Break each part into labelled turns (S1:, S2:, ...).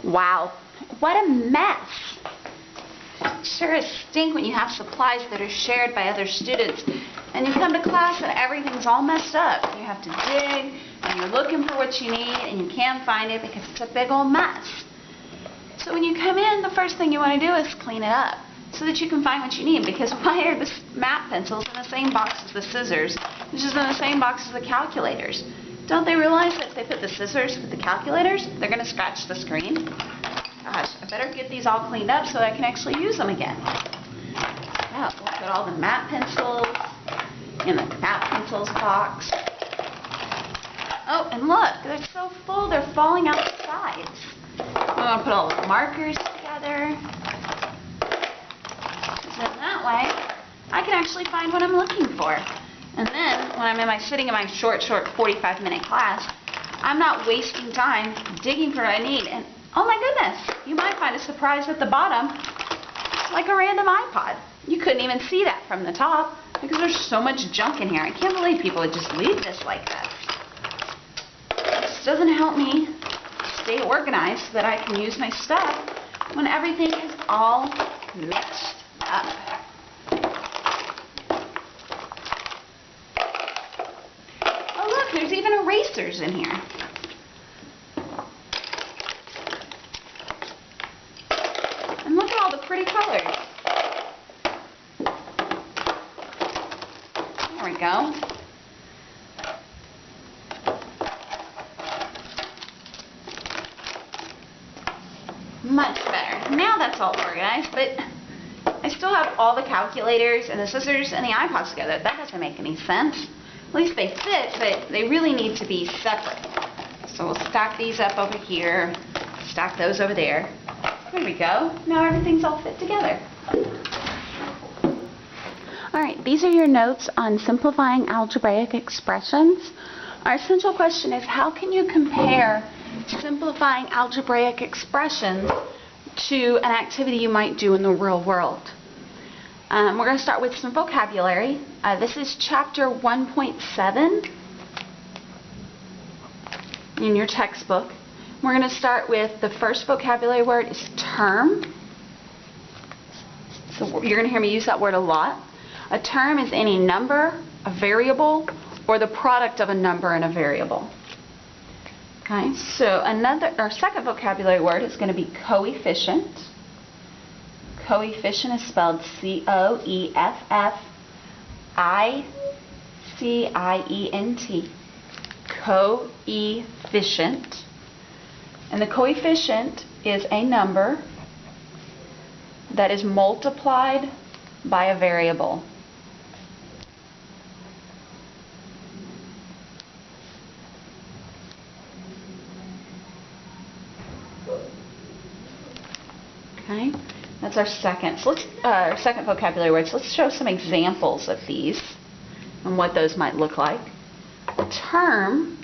S1: Wow, what a mess. Sure is stink when you have supplies that are shared by other students and you come to class and everything's all messed up. You have to dig and you're looking for what you need and you can't find it because it's a big old mess. So when you come in, the first thing you want to do is clean it up so that you can find what you need, because why are the map pencils in the same box as the scissors, which is in the same box as the calculators? Don't they realize that if they put the scissors with the calculators, they're going to scratch the screen? Gosh, I better get these all cleaned up so I can actually use them again. Yeah, we'll put all the map pencils in the map pencils box. Oh, and look, they're so full, they're falling out the sides. I'm going to put all the markers together. Then that way, I can actually find what I'm looking for. And then, when I'm sitting in my short 45-minute class, I'm not wasting time digging for what I need. And oh my goodness, you might find a surprise at the bottom, like a random iPod. You couldn't even see that from the top because there's so much junk in here. I can't believe people would just leave this like this. This doesn't help me stay organized so that I can use my stuff when everything is all mixed up. Oh look, there's even erasers in here. And look at all the pretty colors. There we go. Much better. Now that's all organized, but I still have all the calculators and the scissors and the iPods together. That doesn't make any sense. At least they fit, but they really need to be separate. So we'll stack these up over here, stack those over there. There we go. Now everything's all fit together. Alright, these are your notes on simplifying algebraic expressions. Our essential question is, how can you compare simplifying algebraic expressions to an activity you might do in the real world? We're going to start with some vocabulary. This is chapter 1.7 in your textbook. We're going to start with the first vocabulary word is term. So you're going to hear me use that word a lot. A term is any number, a variable, or the product of a number and a variable. Okay, so our second vocabulary word is going to be coefficient. Coefficient is spelled C-O-E-F-F-I-C-I-E-N-T. Coefficient. And the coefficient is a number that is multiplied by a variable. Okay, that's our second. So our second vocabulary word. So let's show some examples of these and what those might look like. A term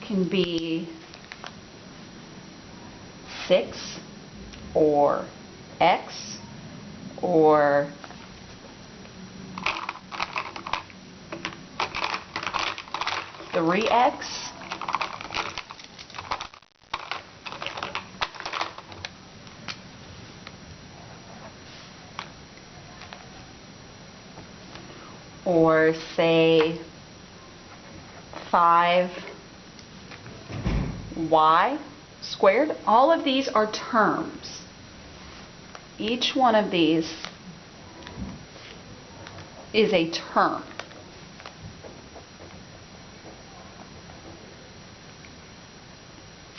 S1: can be 6 or x or three x or say 5y squared. All of these are terms. Each one of these is a term.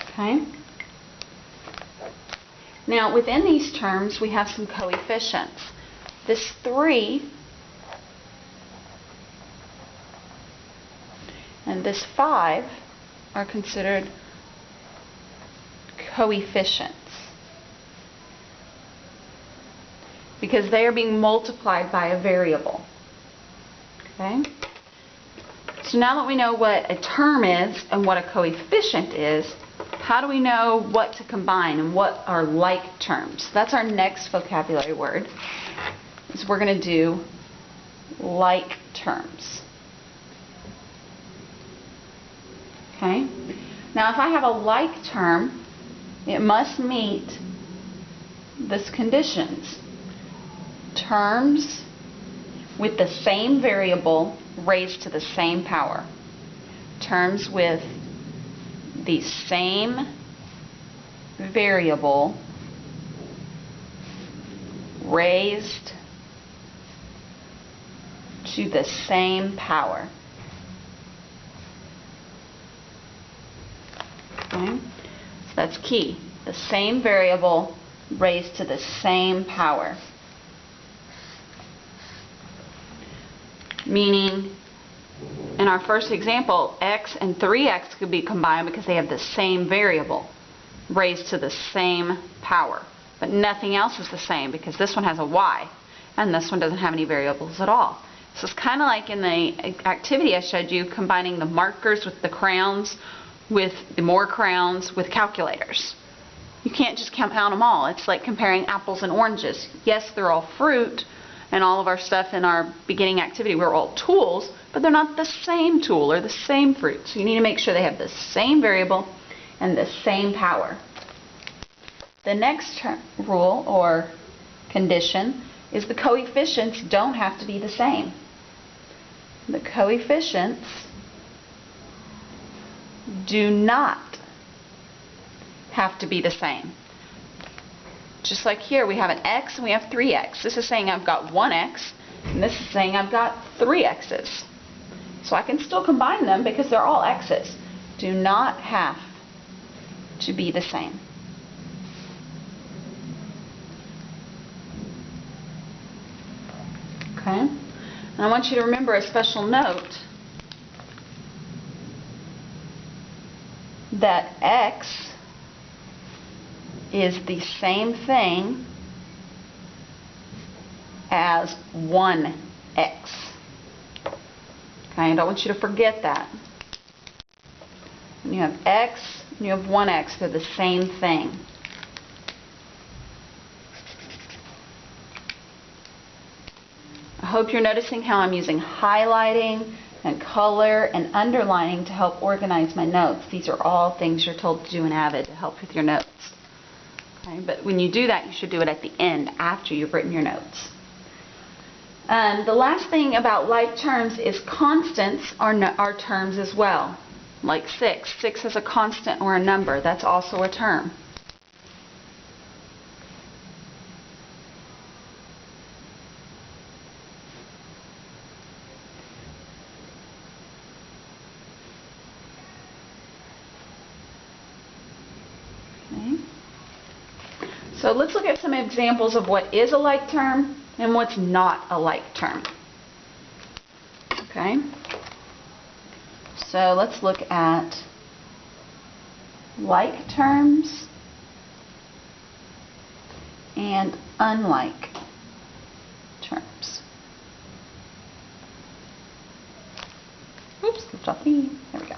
S1: Okay? Now, within these terms, we have some coefficients. This 3 and this 5 are considered coefficients because they are being multiplied by a variable. Okay? So now that we know what a term is and what a coefficient is, how do we know what to combine and what are like terms? That's our next vocabulary word. So we're going to do like terms. Okay? Now if I have a like term, it must meet this conditions. Terms with the same variable raised to the same power. Terms with the same variable raised to the same power. Okay? So that's key. The same variable raised to the same power. Meaning, in our first example, x and 3x could be combined because they have the same variable raised to the same power. But nothing else is the same because this one has a y and this one doesn't have any variables at all. So it's kind of like in the activity I showed you, combining the markers with the crowns with the more crowns with calculators. You can't just count them all. It's like comparing apples and oranges. Yes, they're all fruit, and all of our stuff in our beginning activity were all tools, but they're not the same tool or the same fruit. So you need to make sure they have the same variable and the same power. The next rule or condition is the coefficients don't have to be the same. The coefficients do not have to be the same. Just like here, we have an x and we have 3x. This is saying I've got 1x, and this is saying I've got 3 x's. So I can still combine them because they're all x's. Do not have to be the same. Okay? And I want you to remember a special note that x is the same thing as 1x. Okay, I don't want you to forget that. When you have x and you have 1x, they're the same thing. I hope you're noticing how I'm using highlighting and color and underlining to help organize my notes. These are all things you're told to do in Avid to help with your notes. Okay, but when you do that, you should do it at the end after you've written your notes. The last thing about like terms is constants are terms as well. Like 6. 6 is a constant or a number. That's also a term. Okay. So let's look at some examples of what is a like term and what's not a like term. Okay. So let's look at like terms and unlike terms. Oops, skipped off the. There we go.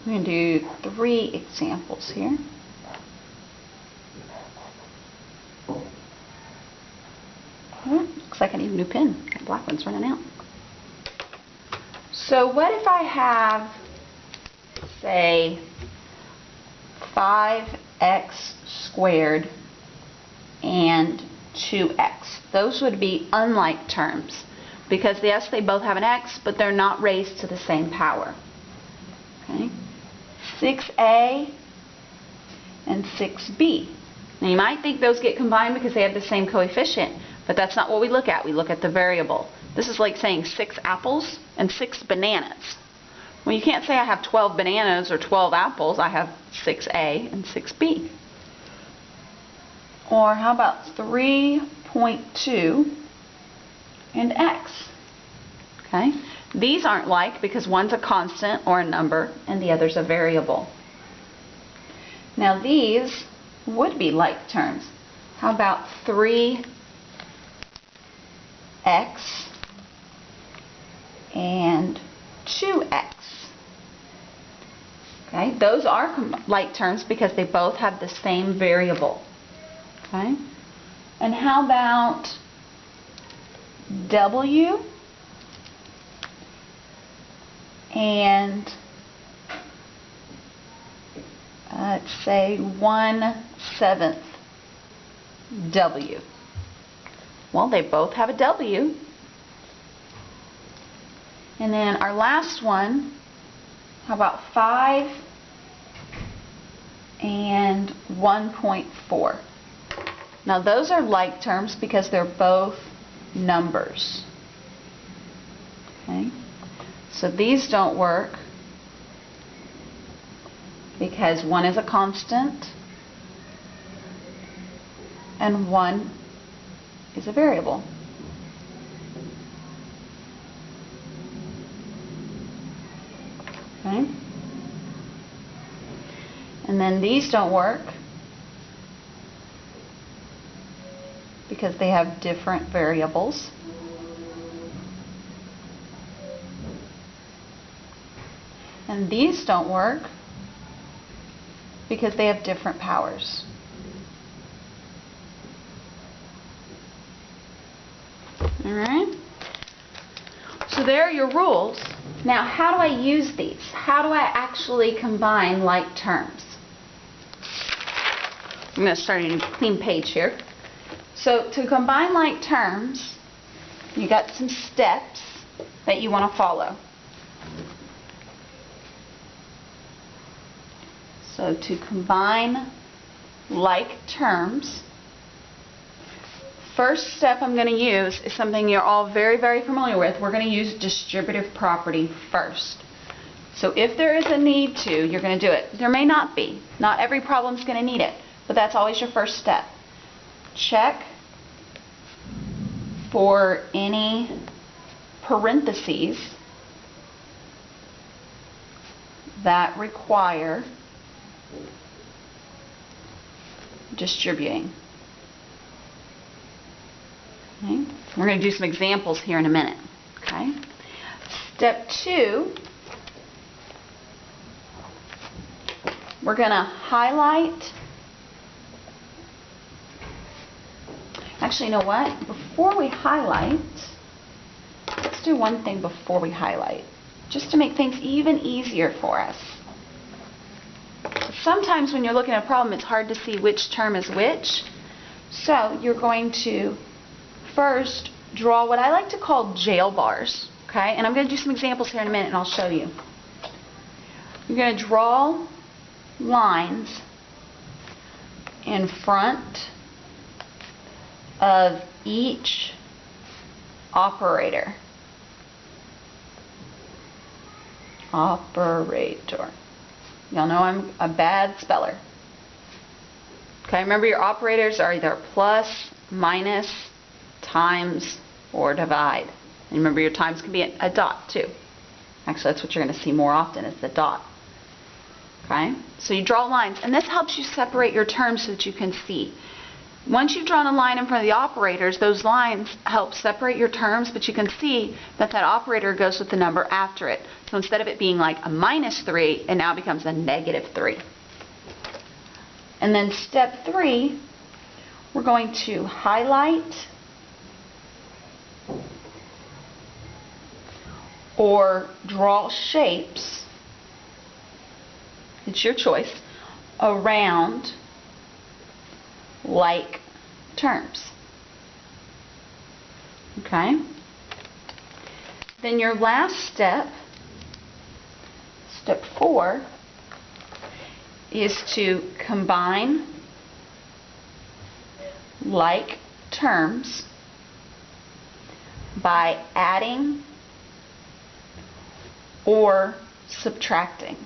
S1: I'm going to do 3 examples here. Oh, looks like I need a new pen. That black one's running out. So what if I have, say, 5x squared and 2x? Those would be unlike terms because yes, they both have an x, but they're not raised to the same power. Okay? 6a and 6b. Now you might think those get combined because they have the same coefficient, but that's not what we look at. We look at the variable. This is like saying 6 apples and 6 bananas. Well, you can't say I have 12 bananas or 12 apples. I have 6a and 6b. Or how about 3.2 and x? Okay? These aren't like because one's a constant or a number and the other's a variable. Now these would be like terms. How about 3x and 2x? Okay, those are like terms because they both have the same variable. Okay, and how about W and let's say 1/7 W. Well, they both have a W. And then our last one, how about 5 and 1.4? Now those are like terms because they're both numbers. Okay? So these don't work because one is a constant and one is a variable. Okay? And then these don't work because they have different variables. And these don't work because they have different powers. Alright? So there are your rules. Now, how do I use these? How do I actually combine like terms? I'm going to start a new clean page here. So to combine like terms, you got some steps that you want to follow. So to combine like terms, first step I'm going to use is something you're all very, very familiar with. We're going to use distributive property first. So if there is a need to, you're going to do it. There may not be. Not every problem is going to need it, but that's always your first step. Check for any parentheses that require distributing. Okay. We're going to do some examples here in a minute. Okay. Step 2, we're going to highlight. Actually, you know what? Before we highlight, let's do one thing before we highlight, just to make things even easier for us. Sometimes when you're looking at a problem, it's hard to see which term is which. So you're going to first draw what I like to call jail bars. Okay? And I'm going to do some examples here in a minute and I'll show you. You're going to draw lines in front of each operator. Operator. Y'all know I'm a bad speller. Okay, remember your operators are either plus, minus, times, or divide. And remember your times can be a dot too. Actually, that's what you're going to see more often is the dot. Okay, so you draw lines, and this helps you separate your terms so that you can see. Once you've drawn a line in front of the operators, those lines help separate your terms, but you can see that that operator goes with the number after it. So instead of it being like a -3, it now becomes a -3. And then step 3, we're going to highlight or draw shapes, it's your choice, around like terms. Okay? Then your last step, step 4, is to combine like terms by adding or subtracting.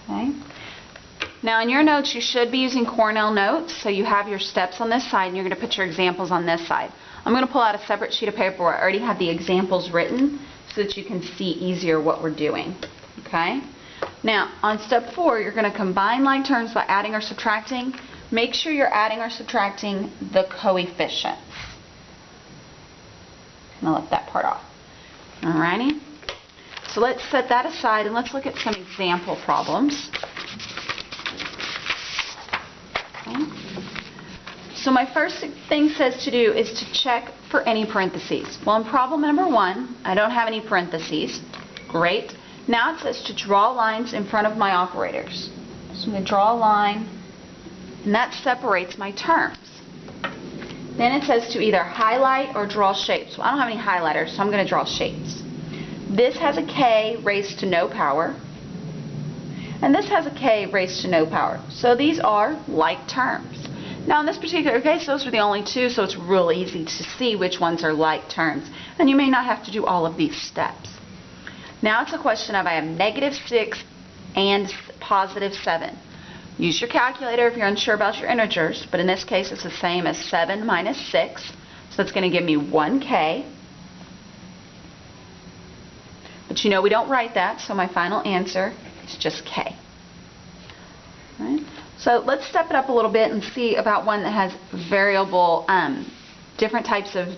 S1: Okay? Now in your notes you should be using Cornell notes, so you have your steps on this side and you're going to put your examples on this side. I'm going to pull out a separate sheet of paper where I already have the examples written so that you can see easier what we're doing. Okay? Now on step 4 you're going to combine like terms by adding or subtracting. Make sure you're adding or subtracting the coefficients. I'm going to let that part off. Alrighty? So let's set that aside and let's look at some example problems. Okay. So my first thing says to do is to check for any parentheses. Well, in problem number 1, I don't have any parentheses. Great. Now it says to draw lines in front of my operators. So I'm going to draw a line, and that separates my terms. Then it says to either highlight or draw shapes. Well, I don't have any highlighters, so I'm going to draw shapes. This has a k raised to no power, and this has a k raised to no power. So these are like terms. Now in this particular case, those are the only two, so it's real easy to see which ones are like terms. And you may not have to do all of these steps. Now it's a question of I have -6 and +7. Use your calculator if you're unsure about your integers, but in this case it's the same as 7 minus 6. So it's going to give me 1k. But you know we don't write that, so my final answer is just k. All right? So let's step it up a little bit and see about one that has variable, different types of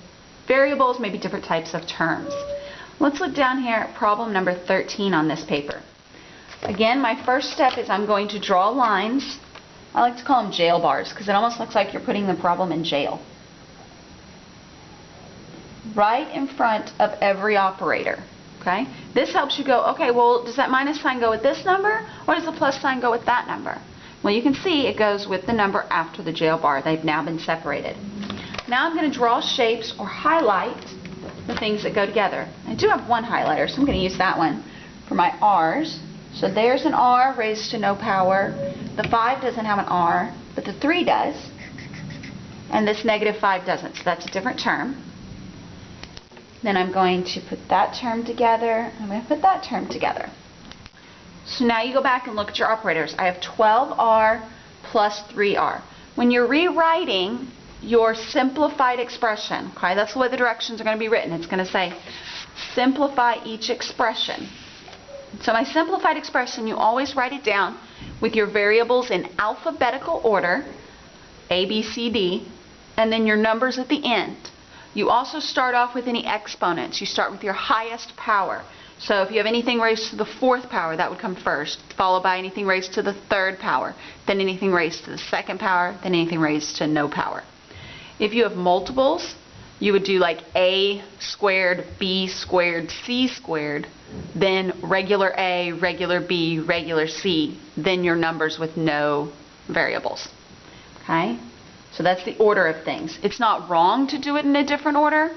S1: variables, maybe different types of terms. Let's look down here at problem number 13 on this paper. Again, my first step is I'm going to draw lines. I like to call them jail bars because it almost looks like you're putting the problem in jail. Right in front of every operator. Okay? This helps you go, okay, well, does that minus sign go with this number or does the plus sign go with that number? Well, you can see it goes with the number after the jail bar. They've now been separated. Now I'm going to draw shapes or highlight the things that go together. I do have one highlighter, so I'm going to use that one for my R's. So there's an R raised to no power. The 5 doesn't have an R, but the 3 does. And this -5 doesn't, so that's a different term. Then I'm going to put that term together. I'm going to put that term together. So now you go back and look at your operators. I have 12R plus 3R. When you're rewriting your simplified expression, okay, that's the way the directions are going to be written. It's going to say simplify each expression. So my simplified expression, you always write it down with your variables in alphabetical order, A, B, C, D, and then your numbers at the end. You also start off with any exponents. You start with your highest power. So if you have anything raised to the 4th power, that would come first, followed by anything raised to the 3rd power, then anything raised to the 2nd power, then anything raised to no power. If you have multiples, you would do like A squared, B squared, C squared, then regular A, regular B, regular C, then your numbers with no variables. Okay? So that's the order of things. It's not wrong to do it in a different order,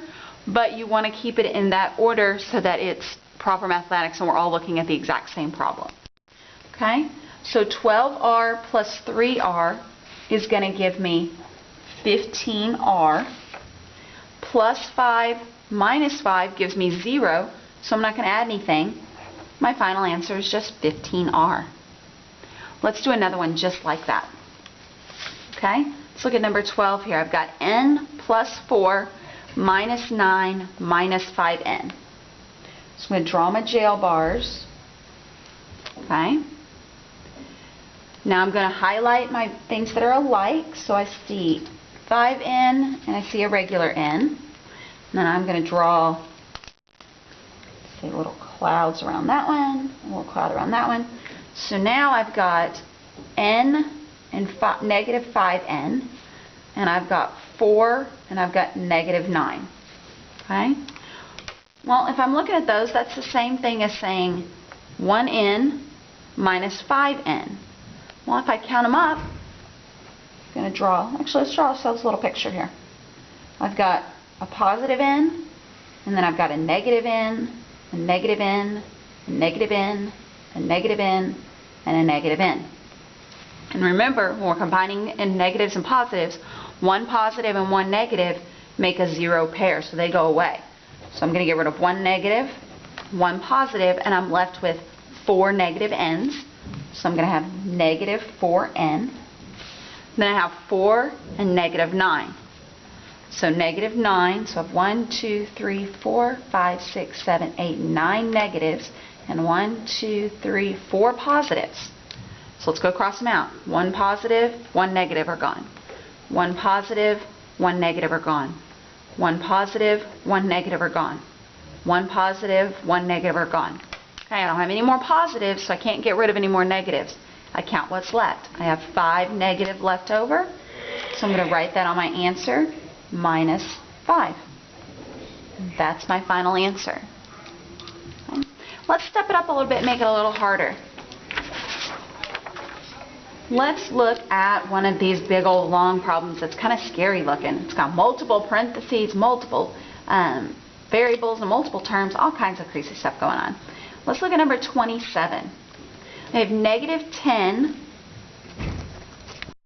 S1: but you want to keep it in that order so that it's proper mathematics and we're all looking at the exact same problem. Okay? So 12R plus 3R is going to give me 15R. Plus 5 minus 5 gives me 0, so I'm not going to add anything. My final answer is just 15R. Let's do another one just like that. Okay? Let's look at number 12 here. I've got n plus 4 minus 9 minus 5n. So I'm going to draw my jail bars. Okay? Now I'm going to highlight my things that are alike. So I see 5n and I see a regular n. And then I'm going to draw, say, little clouds around that one, a little cloud around that one. So now I've got n and negative 5n, and I've got 4, and I've got negative 9. Okay? Well, if I'm looking at those, that's the same thing as saying 1n minus 5n. Well, if I count them up, I'm going to draw, actually let's draw ourselves a little picture here. I've got a positive n, and then I've got a negative n, a negative n, a negative n, a negative n, and a negative n. And remember, when we're combining in negatives and positives, one positive and one negative make a 0 pair, so they go away. So I'm going to get rid of one negative, one positive, and I'm left with 4 negative n's. So I'm going to have negative 4n. Then I have 4 and negative 9. So negative 9, so I have 1, 2, 3, 4, 5, 6, 7, 8, 9 negatives, and 1, 2, 3, 4 positives. So let's go cross them out. 1 positive, 1 negative are gone. 1 positive, 1 negative are gone. 1 positive, 1 negative are gone. 1 positive, 1 negative are gone. Okay, I don't have any more positives, so I can't get rid of any more negatives. I count what's left. I have 5 negative left over, so I'm going to write that on my answer, minus 5. That's my final answer. Okay. Let's step it up a little bit and make it a little harder. Let's look at one of these big old long problems that's kind of scary looking. It's got multiple parentheses, multiple variables and multiple terms, all kinds of crazy stuff going on. Let's look at number 27. I have negative 10